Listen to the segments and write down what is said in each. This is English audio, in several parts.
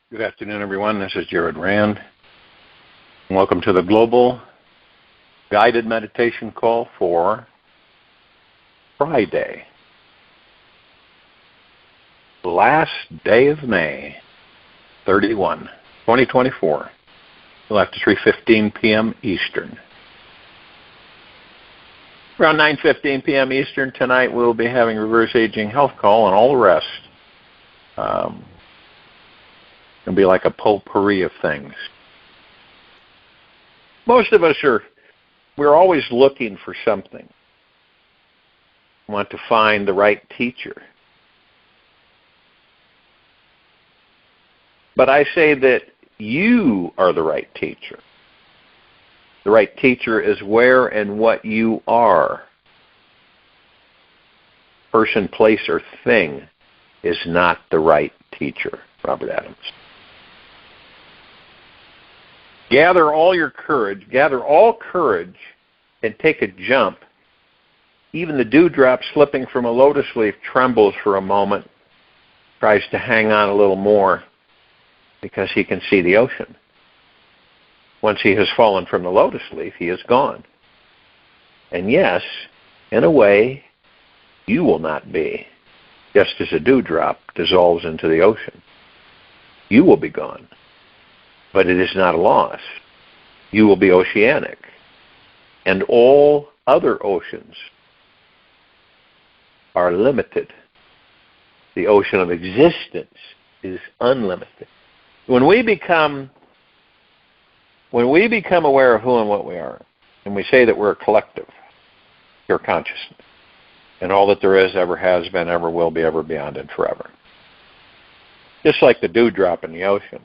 Good afternoon, everyone. This is Jared Rand. Welcome to the Global Guided Meditation Call for Friday, the last day of May, 31, 2024, after 3:15 p.m. Eastern. Around 9:15 p.m. Eastern tonight, we'll be having Reverse Aging Health Call and all the rest. It'll be like a potpourri of things. Most of us we're always looking for something. We want to find the right teacher. But I say that you are the right teacher. The right teacher is where and what you are. Person, place, or thing is not the right teacher. Robert Adams. Gather all courage, and take a jump. Even the dewdrop slipping from a lotus leaf trembles for a moment, tries to hang on a little more because he can see the ocean. Once he has fallen from the lotus leaf, he is gone. And yes, in a way, you will not be, just as a dewdrop dissolves into the ocean. You will be gone. But it is not a loss. You will be oceanic. And all other oceans are limited. The ocean of existence is unlimited. When we become aware of who and what we are, and we say that we're a collective, pure consciousness, and all that there is, ever has been, ever will be, ever beyond, and forever. Just like the dewdrop in the ocean.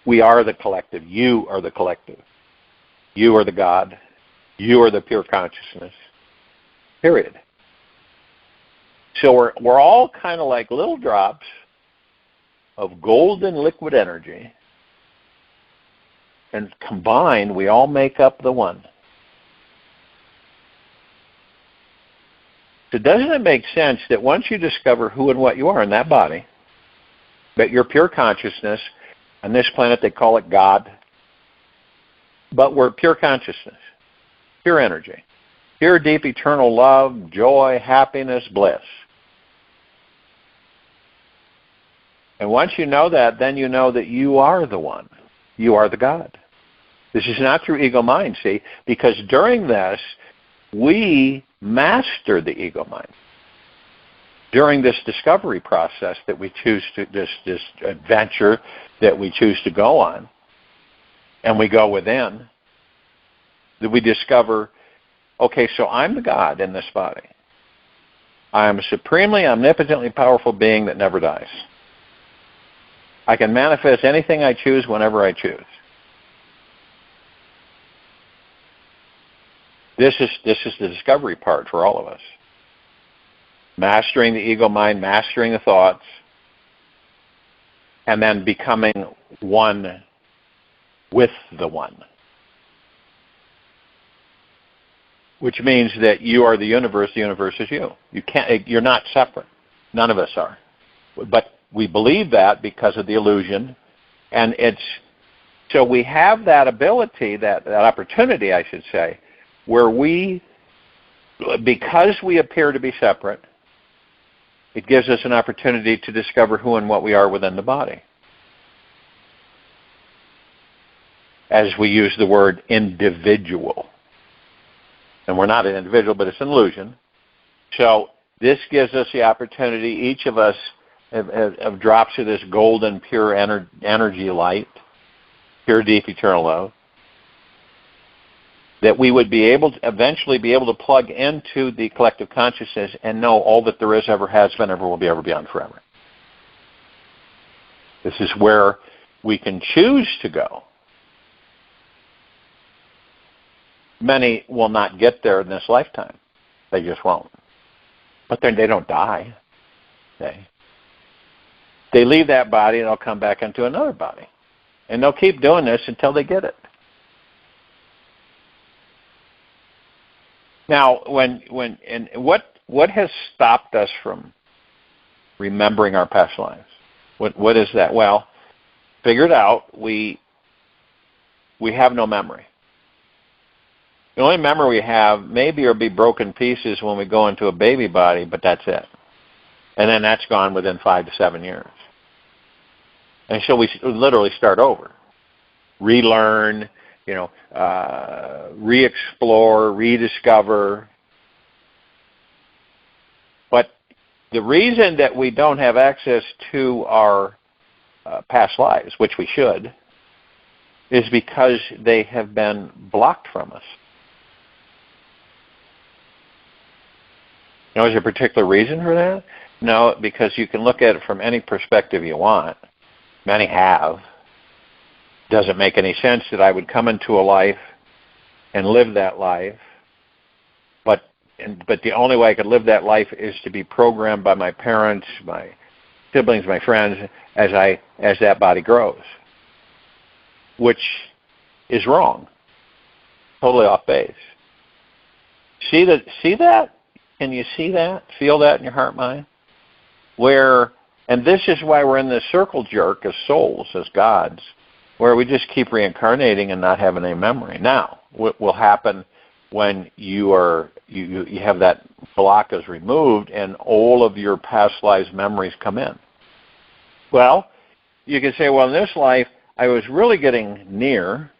We are the collective. You are the collective. You are the God. You are the pure consciousness. Period. So we're all kind of like little drops of golden liquid energy, and combined, we all make up the one. So doesn't it make sense that once you discover who and what you are in that body, that you're pure consciousness? On this planet, they call it God. But we're pure consciousness, pure energy, pure, deep, eternal love, joy, happiness, bliss. And once you know that, then you know that you are the one. You are the God. This is not through ego mind, see, because during this, we master the ego mind. During this discovery process that we choose to, this adventure that we choose to go on, and we go within, that we discover, okay, so I'm the God in this body. I am a supremely, omnipotently powerful being that never dies. I can manifest anything I choose whenever I choose. This is the discovery part for all of us. Mastering the ego mind, mastering the thoughts, and then becoming one with the one. Which means that you are the universe is you. You're not separate. None of us are. But we believe that because of the illusion, and so we have that ability, that opportunity, I should say, where because we appear to be separate, it gives us an opportunity to discover who and what we are within the body. As we use the word individual. And we're not an individual, but it's an illusion. So this gives us the opportunity, each of us have drops of this golden, pure energy light, pure, deep, eternal love, that we would eventually be able to plug into the collective consciousness and know all that there is, ever has been, ever will be, ever beyond, forever. This is where we can choose to go. Many will not get there in this lifetime. They just won't. But then they don't die. They leave that body and they'll come back into another body. And they'll keep doing this until they get it. Now, what has stopped us from remembering our past lives? What is that? Well, figure it out. We have no memory. The only memory we have maybe will be broken pieces when we go into a baby body, but that's it. And then that's gone within 5 to 7 years. And so we literally start over. Relearn, re-explore, rediscover. But the reason that we don't have access to our past lives, which we should, is because they have been blocked from us. Is there a particular reason for that? No, because you can look at it from any perspective you want. Many have. Doesn't make any sense that I would come into a life and live that life, but the only way I could live that life is to be programmed by my parents, my siblings, my friends, as that body grows, which is wrong, totally off base. See that? Can you see that? Feel that in your heart, mind? And this is why we're in this circle jerk as souls, as gods, where we just keep reincarnating and not having any memory. Now, what will happen when you have that block is removed and all of your past lives' memories come in? Well, you can say, well, in this life, I was really getting near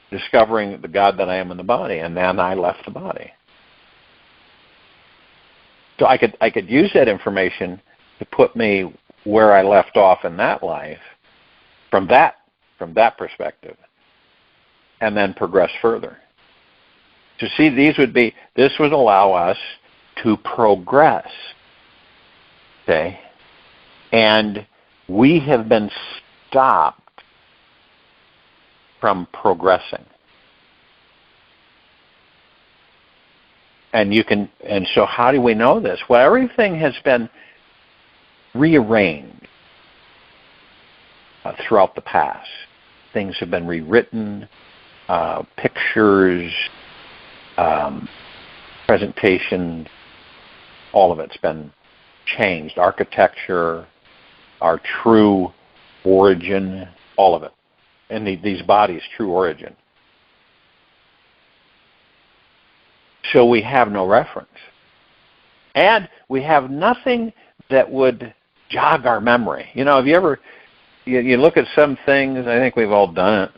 discovering the God that I am in the body, and then I left the body. So I could use that information to put me where I left off in that life from that perspective, and then progress further. So see, this would allow us to progress. Okay? And we have been stopped from progressing. And so how do we know this? Well, everything has been rearranged throughout the past. Things have been rewritten, pictures, presentation, all of it's been changed. Architecture, our true origin, all of it. And these bodies' true origin. So we have no reference. And we have nothing that would jog our memory. Have you ever, you look at some things, I think we've all done it,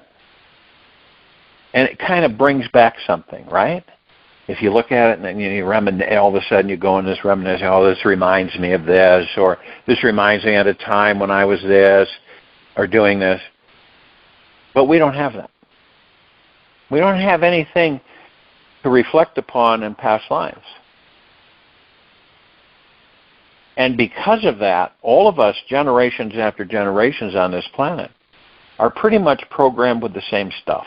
and it kind of brings back something, right? If you look at it and then you reminisce, all of a sudden you go in this reminiscing, oh, this reminds me of this, or this reminds me at a time when I was this, or doing this. But we don't have that. We don't have anything to reflect upon in past lives. And because of that, all of us, generations after generations on this planet, are pretty much programmed with the same stuff.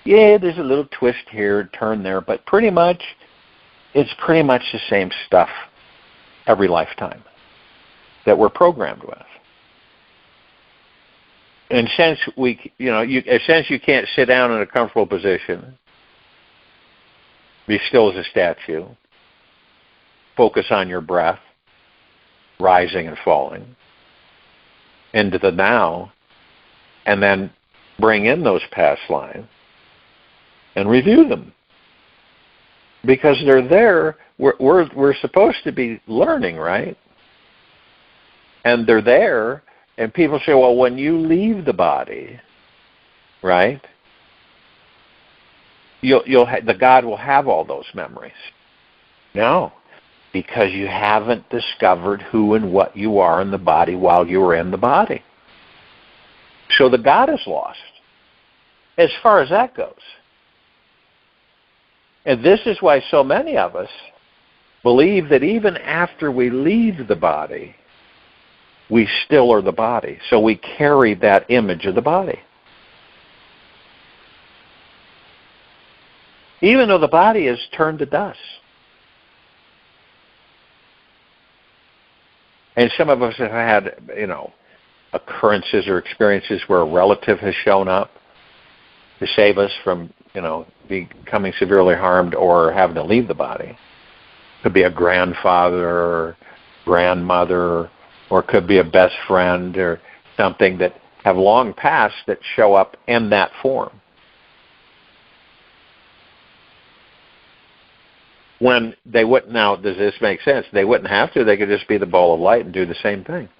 Yeah, there's a little twist here, turn there, but it's pretty much the same stuff every lifetime that we're programmed with. And since you can't sit down in a comfortable position, be still as a statue, focus on your breath, rising and falling into the now, and then bring in those past lives and review them. Because they're there, we're supposed to be learning, right? And they're there, and people say, well, when you leave the body, right, the God will have all those memories. No, because you haven't discovered who and what you are in the body while you were in the body. So the God is lost, as far as that goes. And this is why so many of us believe that even after we leave the body, we still are the body. So we carry that image of the body. Even though the body is turned to dust. And some of us have had, occurrences or experiences where a relative has shown up to save us from, becoming severely harmed or having to leave the body. Could be a grandfather or grandmother or it could be a best friend or something that have long passed that show up in that form. When they wouldn't, now does this make sense? They wouldn't have to, they could just be the ball of light and do the same thing.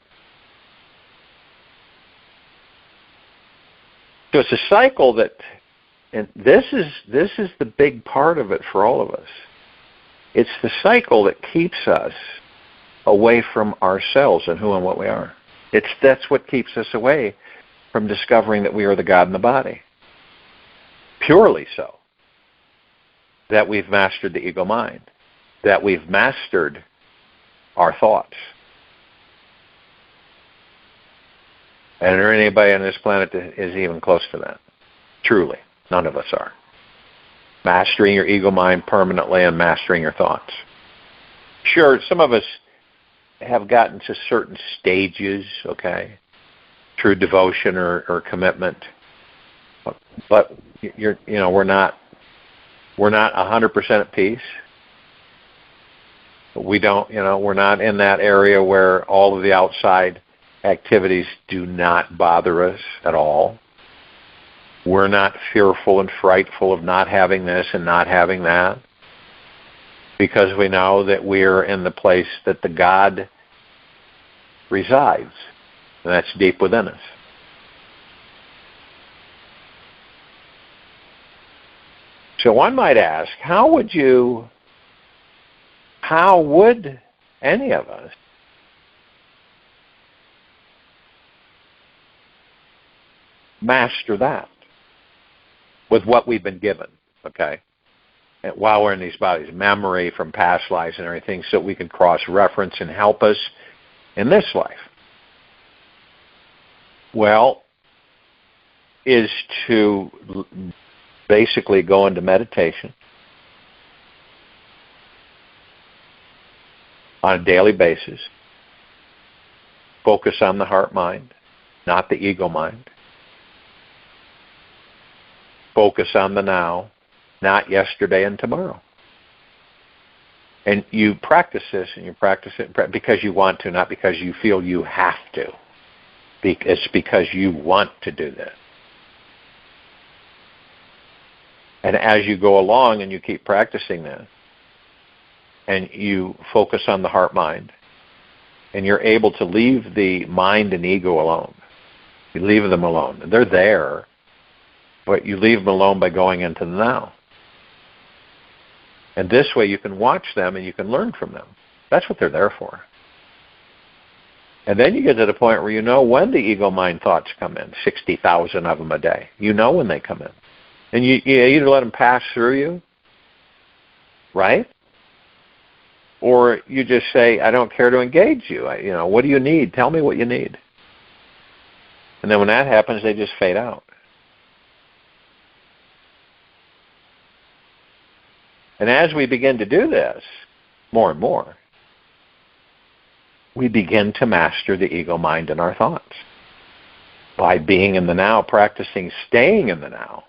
So it's a cycle that, and this is the big part of it for all of us. It's the cycle that keeps us away from ourselves and who and what we are. That's what keeps us away from discovering that we are the God in the body. Purely so. That we've mastered the ego mind. That we've mastered our thoughts. And there anybody on this planet that is even close to that. Truly. None of us are. Mastering your ego mind permanently and mastering your thoughts. Sure, some of us have gotten to certain stages, okay, through devotion or commitment, but we're not 100% at peace. We don't, we're not in that area where all of the outside activities do not bother us at all. We're not fearful and frightful of not having this and not having that, because we know that we're in the place that the God resides, and that's deep within us. So one might ask, how would any of us master that with what we've been given, okay? And while we're in these bodies, memory from past lives and everything, so we can cross-reference and help us in this life. Well, is to basically go into meditation on a daily basis, focus on the heart mind, not the ego mind. Focus on the now, not yesterday and tomorrow. And you practice this, and you practice it because you want to, not because you feel you have to. It's because you want to do this. And as you go along and you keep practicing this, and you focus on the heart-mind, and you're able to leave the mind and ego alone. You leave them alone. They're there, but you leave them alone by going into the now. And this way you can watch them and you can learn from them. That's what they're there for. And then you get to the point where you know when the ego-mind thoughts come in, 60,000 of them a day. You know when they come in. And you either let them pass through you, right? Or you just say, I don't care to engage you. What do you need? Tell me what you need. And then when that happens, they just fade out. And as we begin to do this, more and more, we begin to master the ego mind and our thoughts. By being in the now, practicing staying in the now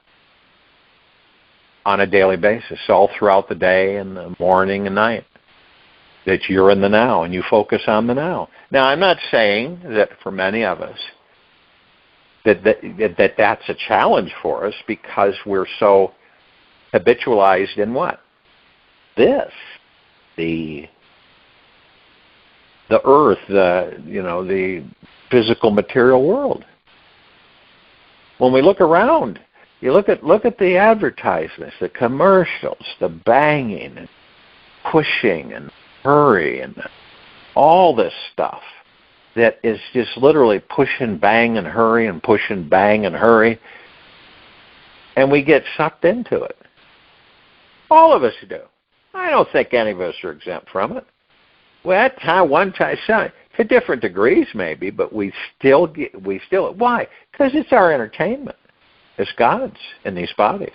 on a daily basis, all throughout the day and the morning and night, that you're in the now and you focus on the now. Now, I'm not saying that for many of us that's a challenge for us because we're so habitualized in what? The earth, the physical material world. When we look around, you look at the advertisements, the commercials, the banging and pushing and hurry and all this stuff that is just literally push and bang and hurry and push and bang and hurry, and we get sucked into it. All of us do. I don't think any of us are exempt from it. Well, one time, to different degrees maybe, but we still why? Because it's our entertainment as gods in these bodies.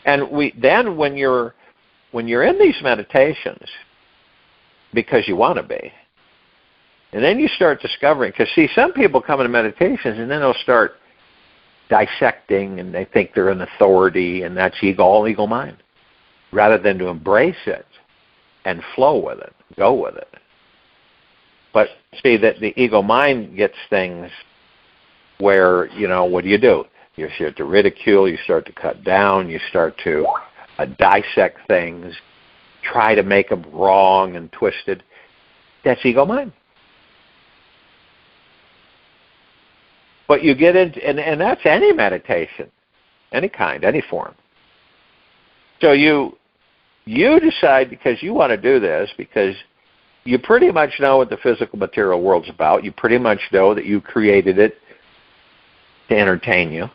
And when you're in these meditations, because you want to be, and then you start discovering, because see, some people come into meditations and then they'll start dissecting, and they think they're an authority, and that's all ego mind, rather than to embrace it and flow with it, go with it. But see, that the ego mind gets things where, what do? You start to ridicule, you start to cut down, you start to dissect things, try to make them wrong and twisted. That's ego mind. But you get into, and that's any meditation, any kind, any form. So you decide, because you want to do this, because you pretty much know what the physical material world's about. You pretty much know that you created it to entertain you.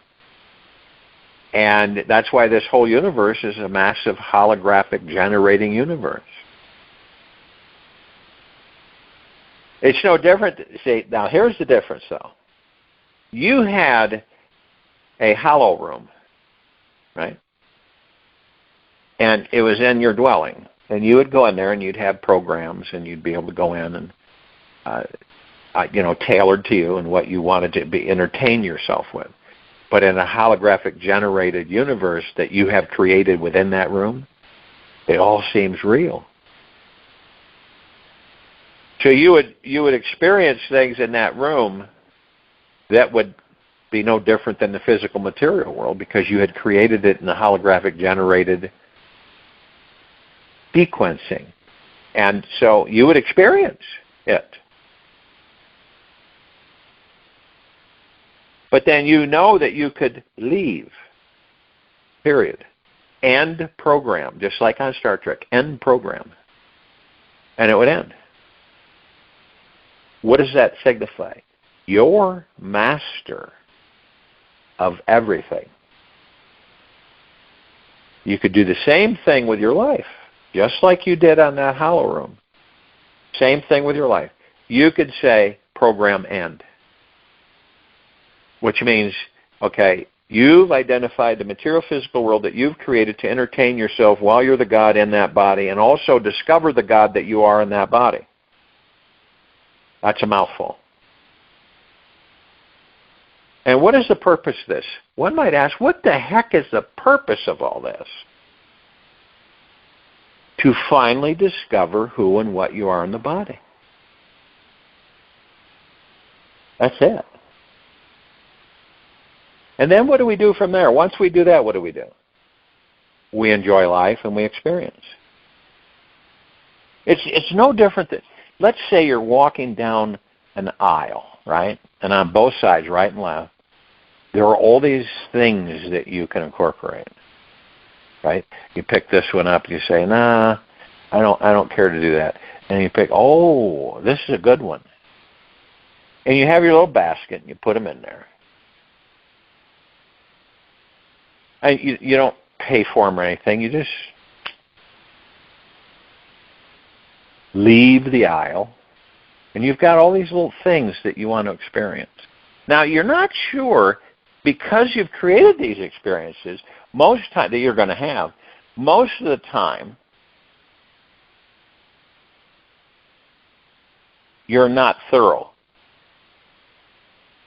And that's why this whole universe is a massive holographic generating universe. It's no different. See, now here's the difference, though. You had a hollow room, right? And it was in your dwelling. And you would go in there and you'd have programs and you'd be able to go in and, tailored to you and what you wanted to entertain yourself with. But in a holographic generated universe that you have created within that room, it all seems real. So you would experience things in that room that would be no different than the physical material world, because you had created it in a holographic generated sequencing. And so you would experience it. But then you know that you could leave, period. End program, just like on Star Trek, end program. And it would end. What does that signify? You're master of everything. You could do the same thing with your life, just like you did on that hollow room. Same thing with your life. You could say, program end. Which means, okay, you've identified the material physical world that you've created to entertain yourself while you're the God in that body, and also discover the God that you are in that body. That's a mouthful. And what is the purpose of this? One might ask, what the heck is the purpose of all this? To finally discover who and what you are in the body. That's it. And then what do we do from there? Once we do that, what do? We enjoy life and we experience. It's no different than, let's say you're walking down an aisle, right? And on both sides, right and left, there are all these things that you can incorporate, right? You pick this one up and you say, nah, I don't care to do that. And you pick, oh, this is a good one. And you have your little basket and you put them in there. And you don't pay for them or anything. You just leave the aisle, and you've got all these little things that you want to experience. Now, you're not sure, because you've created these experiences most time that you're going to have. Most of the time, you're not thorough.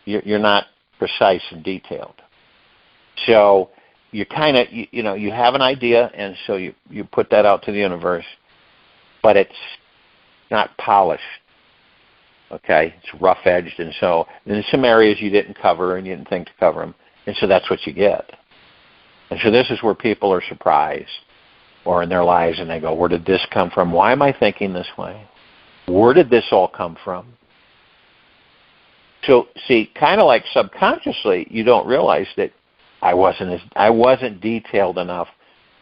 You're not precise and detailed. So you kind of, you have an idea, and so you put that out to the universe, but it's not polished, okay? It's rough-edged, and so in some areas you didn't cover and you didn't think to cover them, and so that's what you get. And so this is where people are surprised, or in their lives, and they go, where did this come from? Why am I thinking this way? Where did this all come from? So, see, kind of like subconsciously, you don't realize that I wasn't detailed enough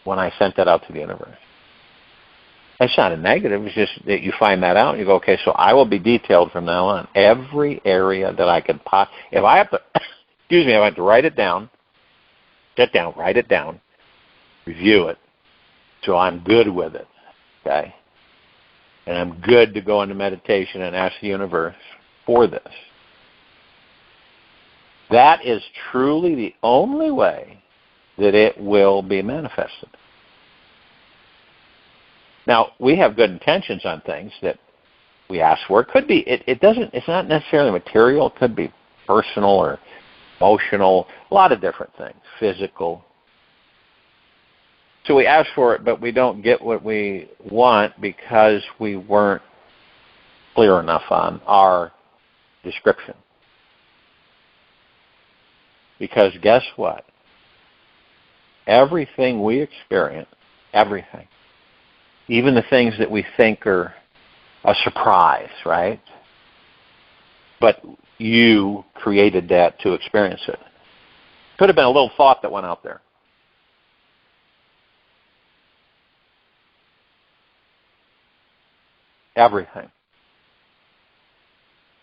when I sent that out to the universe. That's not a negative. It's just that you find that out and you go, okay, so I will be detailed from now on. Every area that I could if I have to, I have to write it down, sit down, write it down, review it, so I'm good with it, okay? And I'm good to go into meditation and ask the universe for this. That is truly the only way that it will be manifested. Now, we have good intentions on things that we ask for. It could be, it's not necessarily material. It could be personal or emotional, a lot of different things, physical. So we ask for it, but we don't get what we want because we weren't clear enough on our description. Because guess what? Everything we experience, everything, even the things that we think are a surprise, right? But you created that to experience it. Could have been a little thought that went out there. Everything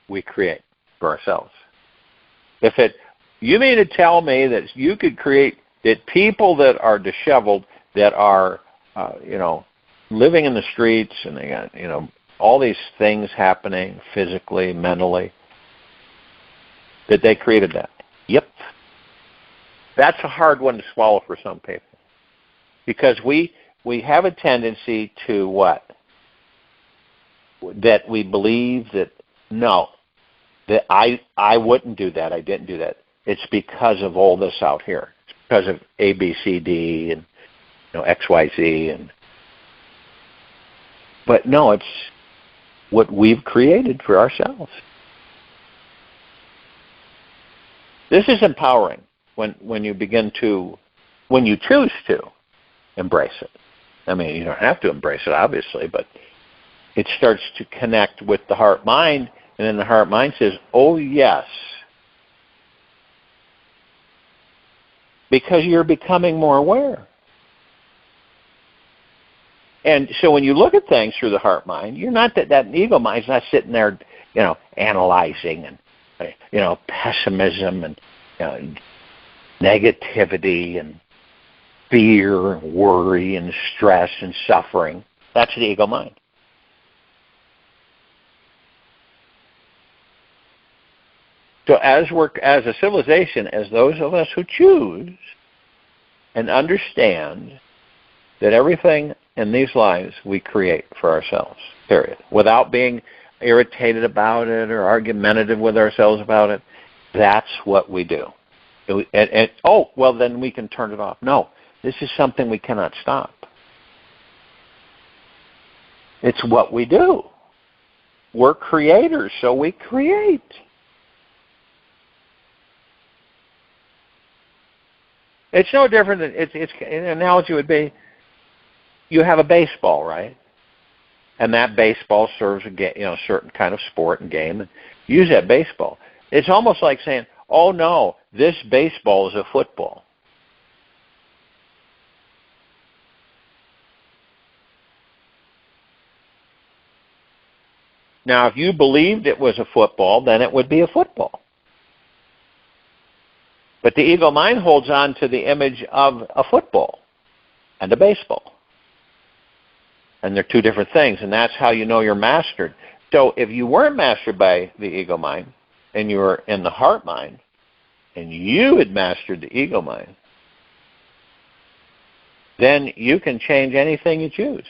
we create for ourselves. You mean to tell me that you could create, that people that are disheveled, that are, living in the streets, and they got, all these things happening physically, mentally, that they created that? Yep. That's a hard one to swallow for some people. Because we have a tendency to what? That we believe that, no, that I wouldn't do that, I didn't do that. It's because of all this out here. It's because of A, B, C, D, and X, Y, Z. But no, it's what we've created for ourselves. This is empowering when you choose to embrace it. I mean, you don't have to embrace it, obviously, but it starts to connect with the heart-mind, and then the heart-mind says, oh, yes. Because you're becoming more aware. And so when you look at things through the heart-mind, you're not that ego mind's not sitting there, analyzing and, pessimism and negativity and fear and worry and stress and suffering. That's the ego mind. So as a civilization, as those of us who choose and understand that everything in these lives we create for ourselves, period, without being irritated about it or argumentative with ourselves about it, that's what we do. Then we can turn it off. No, this is something we cannot stop. It's what we do. We're creators, so we create. It's no different than, an analogy would be, you have a baseball, right? And that baseball serves a certain kind of sport and game. And use that baseball. It's almost like saying, oh no, this baseball is a football. Now, if you believed it was a football, then it would be a football. But the ego mind holds on to the image of a football and a baseball. And they're two different things, and that's how you know you're mastered. So if you weren't mastered by the ego mind, and you were in the heart mind, and you had mastered the ego mind, then you can change anything you choose.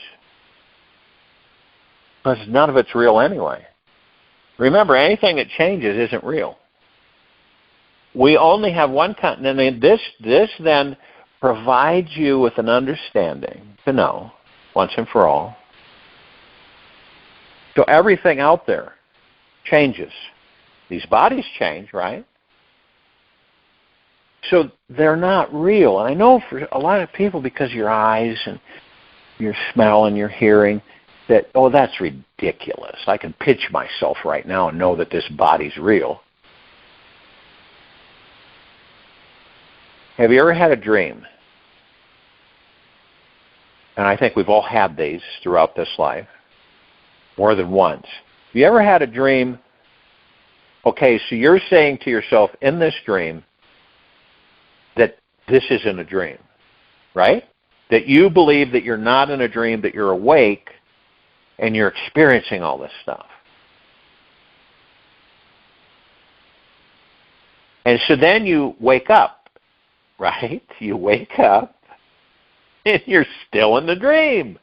Because none of it's real anyway. Remember, anything that changes isn't real. We only have one continent, and this then provides you with an understanding to know, once and for all. So everything out there changes. These bodies change, right? So they're not real. And I know for a lot of people, because your eyes and your smell and your hearing, that, oh, that's ridiculous. I can pitch myself right now and know that this body's real. Have you ever had a dream? And I think we've all had these throughout this life, more than once. Have you ever had a dream? Okay, so you're saying to yourself in this dream that this isn't a dream, right? That you believe that you're not in a dream, that you're awake, and you're experiencing all this stuff. And so then you wake up. Right? You wake up and you're still in the dream.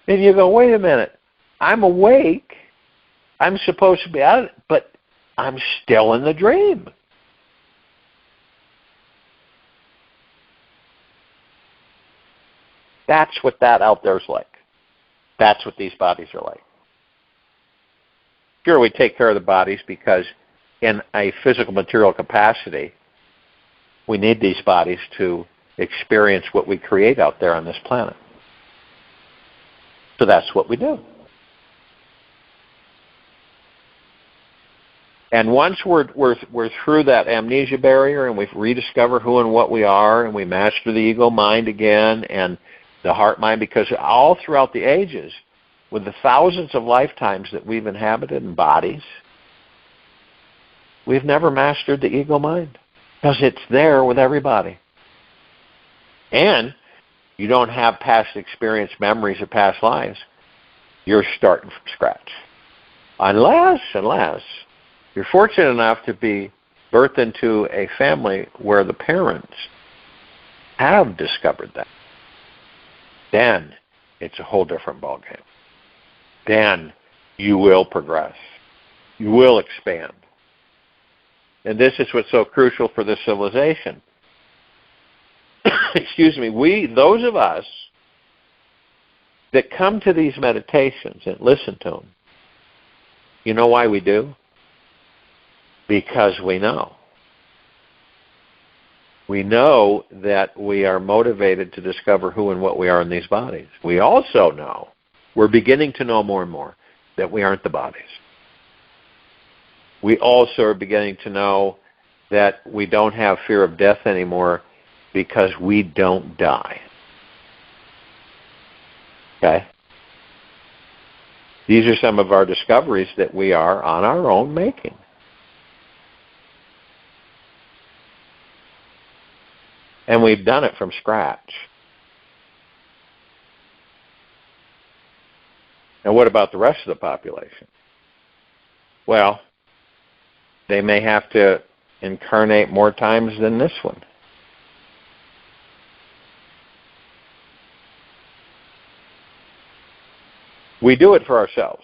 And you go, wait a minute, I'm awake. I'm supposed to be out of it, but I'm still in the dream. That's what that out there's like. That's what these bodies are like. Sure, we take care of the bodies because in a physical material capacity, we need these bodies to experience what we create out there on this planet. So that's what we do. And once we're through that amnesia barrier and we've rediscovered who and what we are, and we master the ego mind again and the heart mind, because all throughout the ages, with the thousands of lifetimes that we've inhabited in bodies, we've never mastered the ego mind because it's there with everybody. And you don't have past experience memories of past lives. You're starting from scratch. Unless you're fortunate enough to be birthed into a family where the parents have discovered that. Then it's a whole different ballgame. Then you will progress. You will expand. And this is what's so crucial for this civilization. Excuse me, those of us that come to these meditations and listen to them, you know why we do? Because we know. We know that we are motivated to discover who and what we are in these bodies. We also know, we're beginning to know more and more, that we aren't the bodies. We also are beginning to know that we don't have fear of death anymore because we don't die. Okay? These are some of our discoveries that we are on our own making. And we've done it from scratch. And what about the rest of the population? Well, they may have to incarnate more times than this one. We do it for ourselves.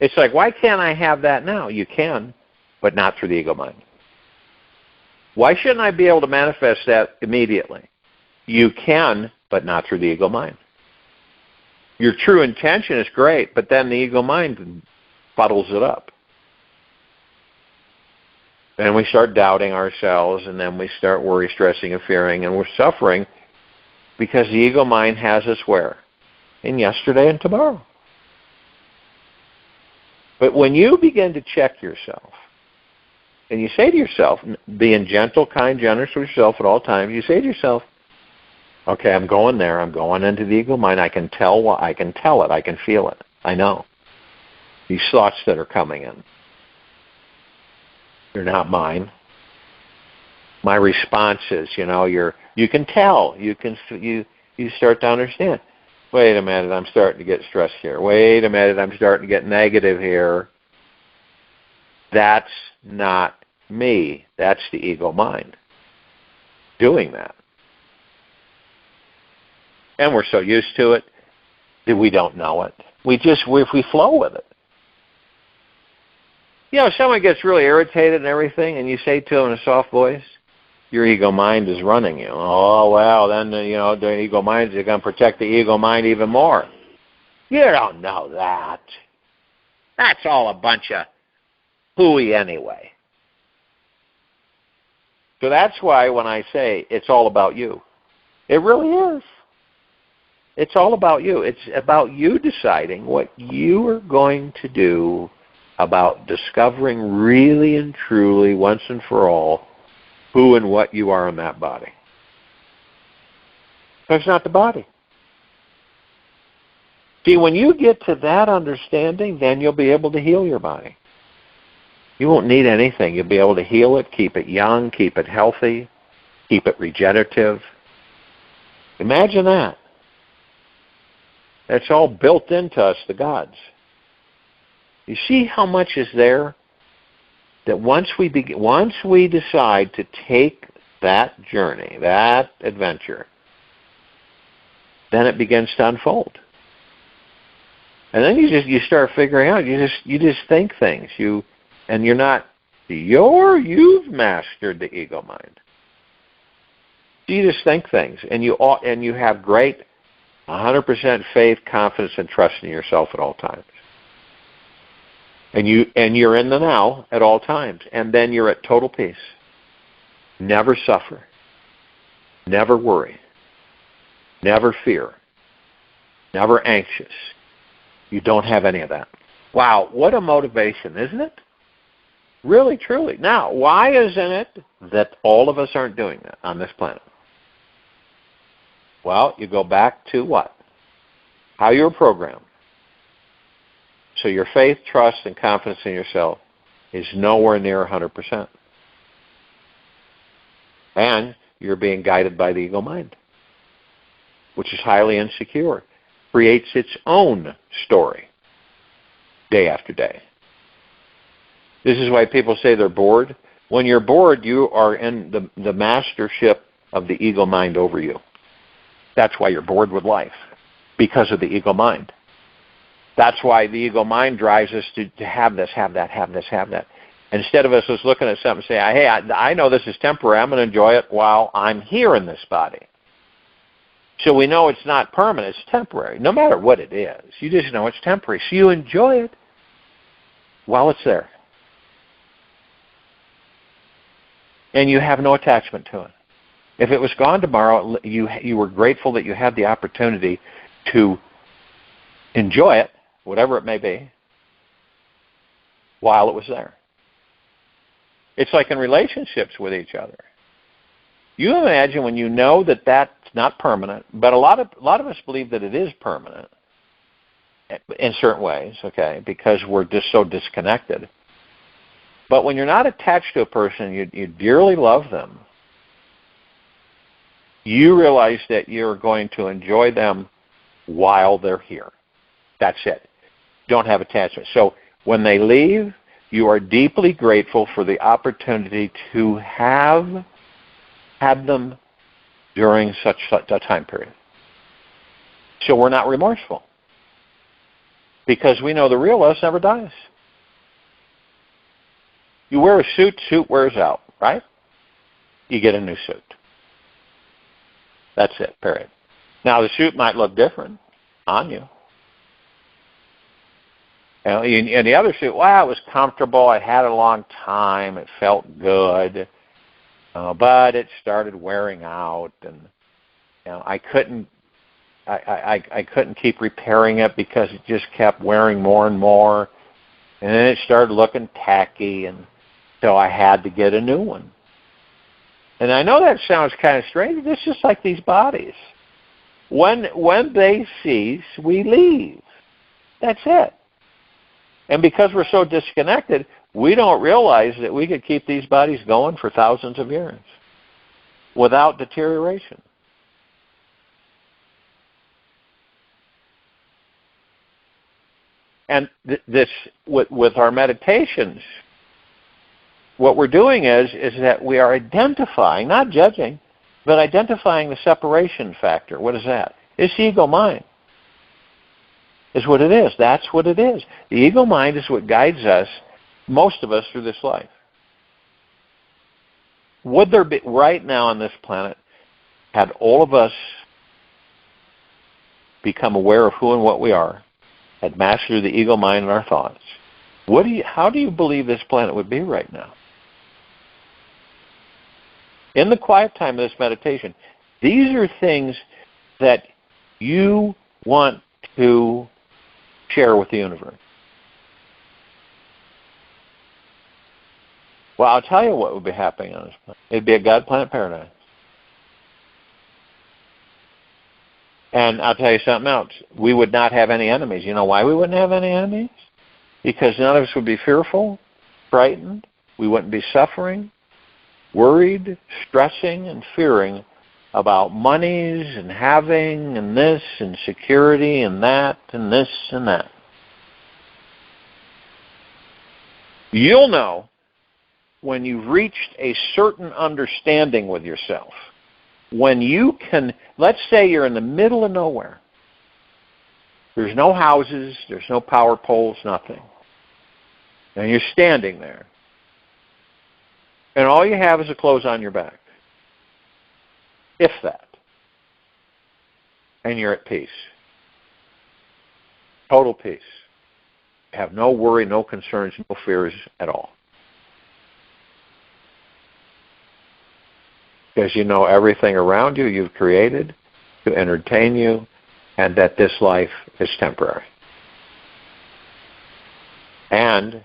It's like, why can't I have that now? You can, but not through the ego mind. Why shouldn't I be able to manifest that immediately? You can, but not through the ego mind. Your true intention is great, but then the ego mind fuddles it up. Then we start doubting ourselves, and then we start worry, stressing, and fearing, and we're suffering because the ego mind has us where? In yesterday and tomorrow. But when you begin to check yourself, and you say to yourself, being gentle, kind, generous with yourself at all times, you say to yourself, okay, I'm going there. I'm going into the ego mind. I can tell it. I can feel it. I know. These thoughts that are coming in, they're not mine. My response is, you can tell. You start to understand. Wait a minute, I'm starting to get stressed here. Wait a minute, I'm starting to get negative here. That's not me. That's the ego mind doing that. And we're so used to it that we don't know it. We flow with it. If someone gets really irritated and everything, and you say to them in a soft voice, your ego mind is running you. Oh, well, then, the ego mind is going to protect the ego mind even more. You don't know that. That's all a bunch of hooey anyway. So that's why when I say it's all about you, it really is. It's all about you. It's about you deciding what you are going to do about discovering really and truly, once and for all, who and what you are in that body. That's not the body. See, when you get to that understanding, then you'll be able to heal your body. You won't need anything. You'll be able to heal it, keep it young, keep it healthy, keep it regenerative. Imagine that. That's all built into us, the gods. You see how much is there? That once we decide to take that journey, that adventure, then it begins to unfold. And then you start figuring out. You just think things. You've mastered the ego mind. You just think things, and you have great 100% faith, confidence, and trust in yourself at all times. And you're in the now at all times. And then you're at total peace. Never suffer. Never worry. Never fear. Never anxious. You don't have any of that. Wow, what a motivation, isn't it? Really, truly. Now, why isn't it that all of us aren't doing that on this planet? Well, you go back to what? How you were programmed. So your faith, trust, and confidence in yourself is nowhere near 100%. And you're being guided by the ego mind, which is highly insecure, creates its own story day after day. This is why people say they're bored. When you're bored, you are in the mastership of the ego mind over you. That's why you're bored with life, because of the ego mind. That's why the ego mind drives us to have this, have that, have this, have that. Instead of us just looking at something and saying, hey, I know this is temporary. I'm going to enjoy it while I'm here in this body. So we know it's not permanent. It's temporary, no matter what it is. You just know it's temporary. So you enjoy it while it's there. And you have no attachment to it. If it was gone tomorrow, you were grateful that you had the opportunity to enjoy it, whatever it may be, while it was there. It's like in relationships with each other. You imagine when you know that that's not permanent, but a lot of us believe that it is permanent in certain ways, okay, because we're just so disconnected. But when you're not attached to a person, you dearly love them, you realize that you're going to enjoy them while they're here. That's it. Don't have attachment. So when they leave, you are deeply grateful for the opportunity to have had them during such a time period. So we're not remorseful, because we know the real us never dies. You wear a suit wears out, right? You get a new suit. That's it, period. Now, the suit might look different on you. And the other suit, wow, it was comfortable. I had it a long time. It felt good. But it started wearing out, and I couldn't keep repairing it because it just kept wearing more and more. And then it started looking tacky, and so I had to get a new one. And I know that sounds kind of strange. It's just like these bodies. When they cease, we leave. That's it. And because we're so disconnected, we don't realize that we could keep these bodies going for thousands of years without deterioration. And this, with our meditations, what we're doing is that we are identifying, not judging, but identifying the separation factor. What is that? It's the ego mind. Is what it is. That's what it is. The ego mind is what guides us, most of us, through this life. Would there be, right now on this planet, had all of us become aware of who and what we are, had mastered the ego mind and our thoughts, how do you believe this planet would be right now? In the quiet time of this meditation, these are things that you want to share with the universe. Well, I'll tell you what would be happening on this planet. It'd be a God planet paradise. And I'll tell you something else. We would not have any enemies. You know why we wouldn't have any enemies? Because none of us would be fearful, frightened. We wouldn't be suffering, worried, stressing, and fearing about monies and having and this and security and that and this and that. You'll know when you've reached a certain understanding with yourself. When you can, let's say you're in the middle of nowhere. There's no houses, there's no power poles, nothing. And you're standing there. And all you have is a clothes on your back. If that. And you're at peace. Total peace. have no worry, no concerns, no fears at all. Because you know everything around you you've created to entertain you, and that this life is temporary. And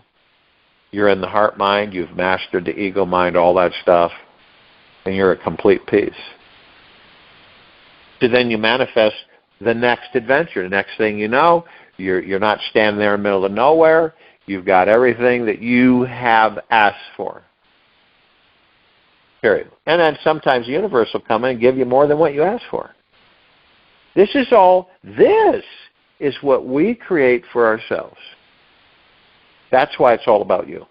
you're in the heart mind, you've mastered the ego mind, all that stuff, and you're at complete peace. So then you manifest the next adventure. The next thing you know, you're not standing there in the middle of nowhere. You've got everything that you have asked for. Period. And then sometimes the universe will come in and give you more than what you asked for. This is what we create for ourselves. That's why it's all about you.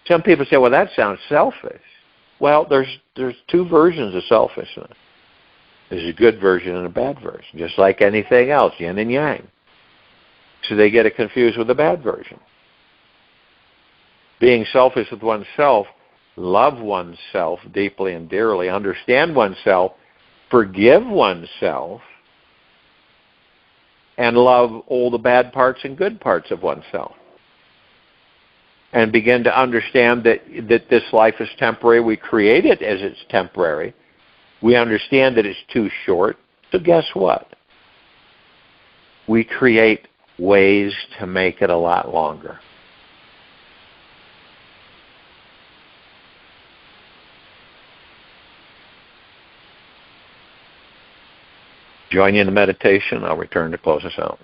Some people say, well, that sounds selfish. Well, there's two versions of selfishness. There's a good version and a bad version, just like anything else, yin and yang. So they get it confused with the bad version. Being selfish with oneself, love oneself deeply and dearly, understand oneself, forgive oneself, and love all the bad parts and good parts of oneself. And begin to understand that this life is temporary. We create it as it's temporary. We understand that it's too short. So guess what? We create ways to make it a lot longer. Join you in the meditation. I'll return to close us out.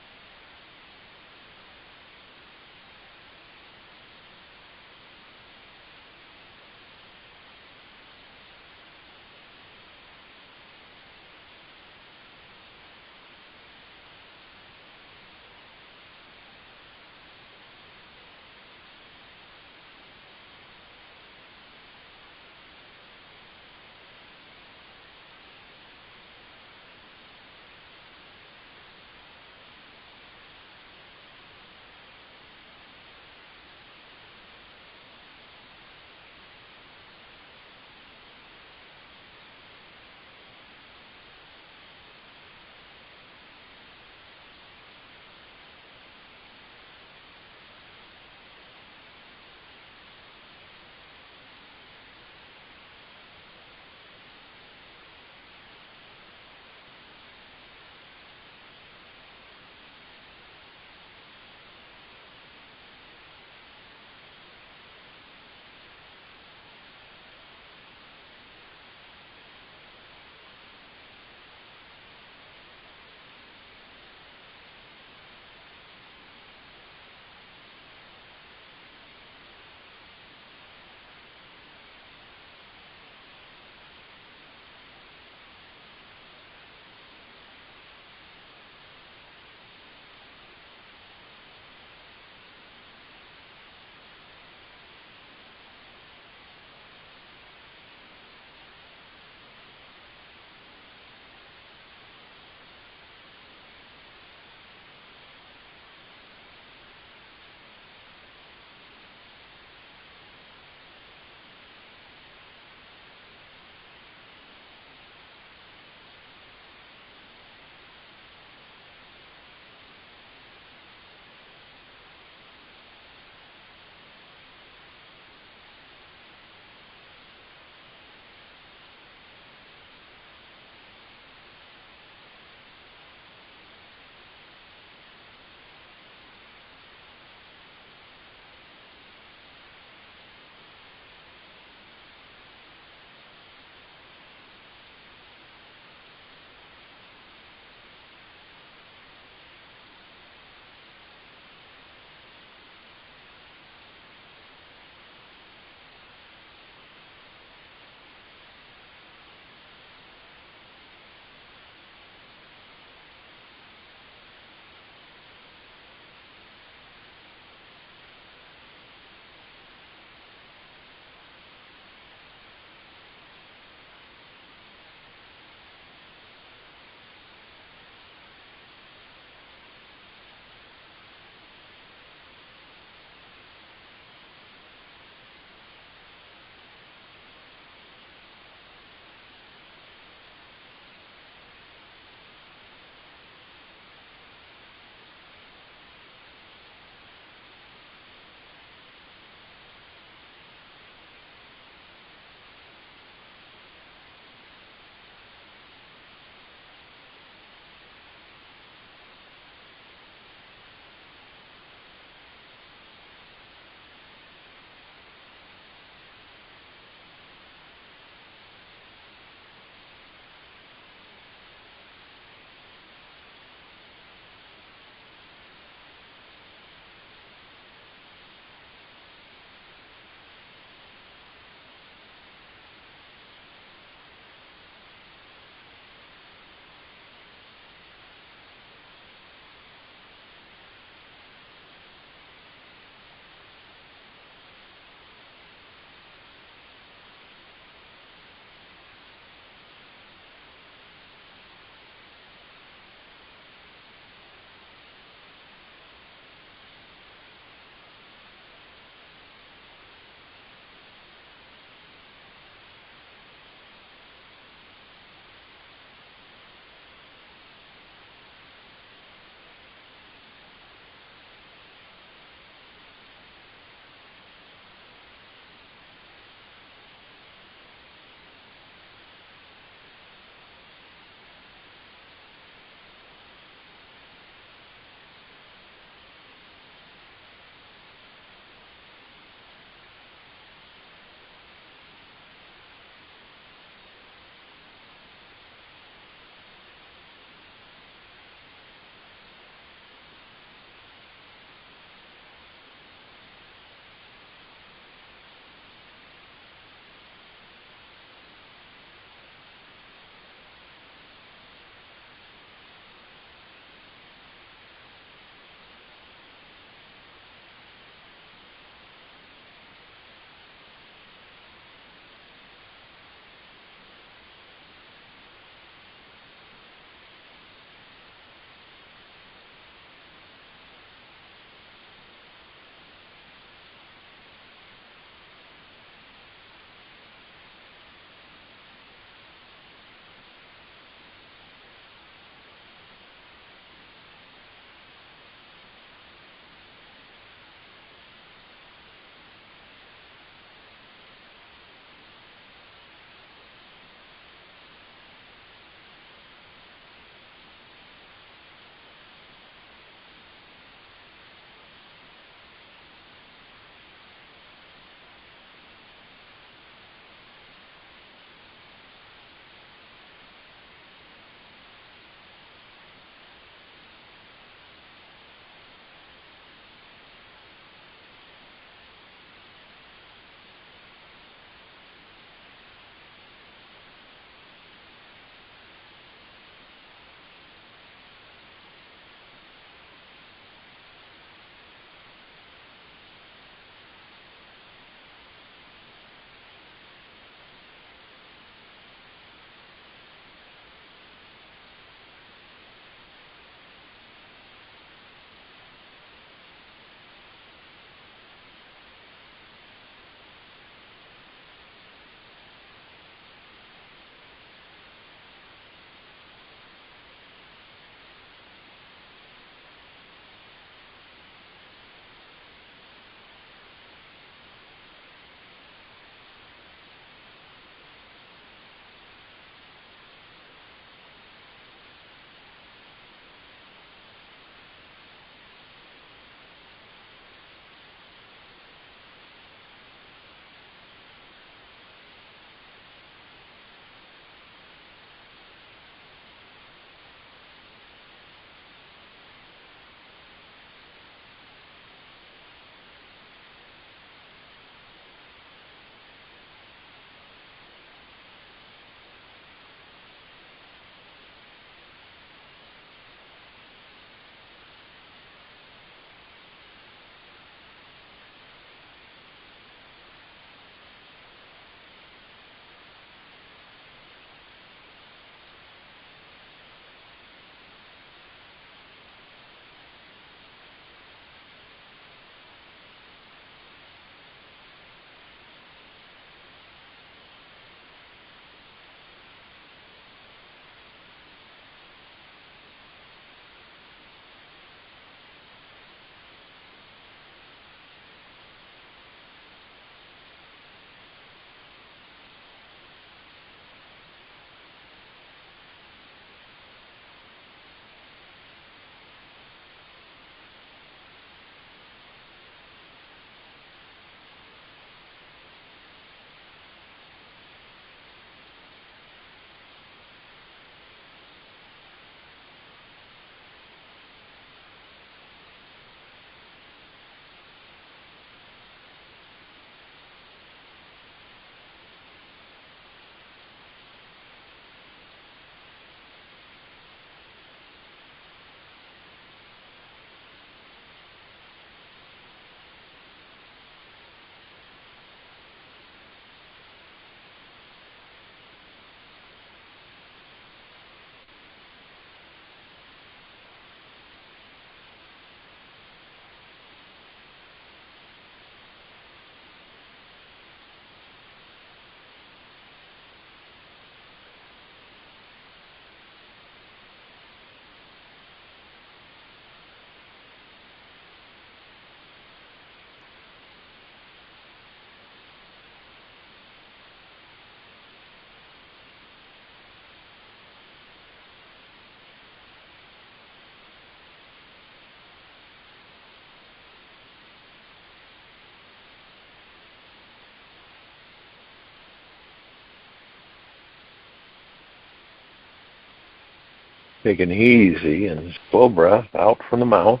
Take an easy and slow breath out from the mouth,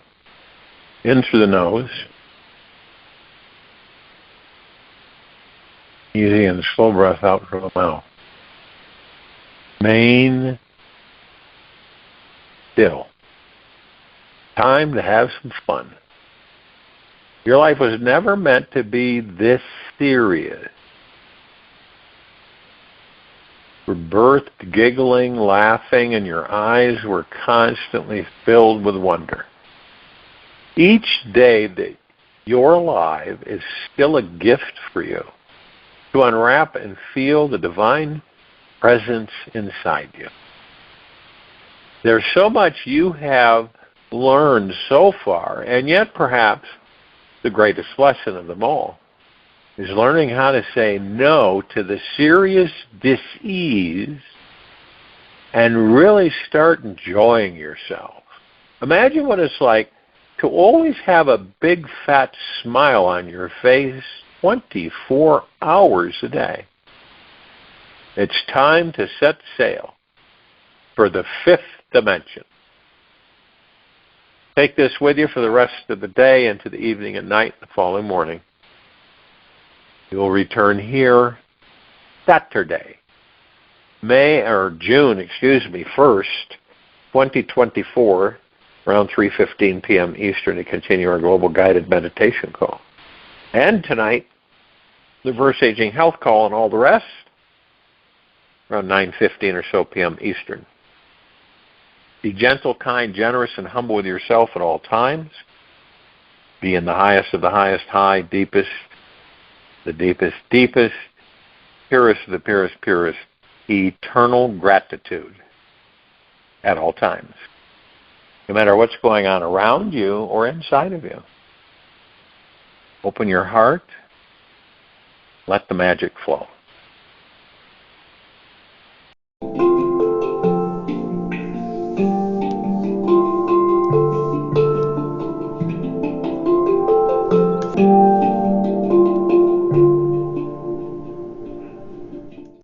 in through the nose. Easy and slow breath out from the mouth. Remain still. Time to have some fun. Your life was never meant to be this serious. You were birthed giggling, laughing, and your eyes were constantly filled with wonder. Each day that you're alive is still a gift for you to unwrap and feel the divine presence inside you. There's so much you have learned so far, and yet perhaps the greatest lesson of them all is learning how to say no to the serious dis-ease and really start enjoying yourself. Imagine what it's like to always have a big fat smile on your face 24 hours a day. It's time to set sail for the fifth dimension. Take this with you for the rest of the day, into the evening and night, the following morning. You'll return here Saturday, June 1st, 2024, around 3:15 p.m. Eastern, to continue our global guided meditation call. And tonight, the Verse Aging Health Call and all the rest, around 9:15 or so p.m. Eastern. Be gentle, kind, generous, and humble with yourself at all times. Be in the highest of the highest high, deepest, the deepest, deepest, purest of the purest, purest, eternal gratitude at all times, no matter what's going on around you or inside of you. Open your heart. Let the magic flow.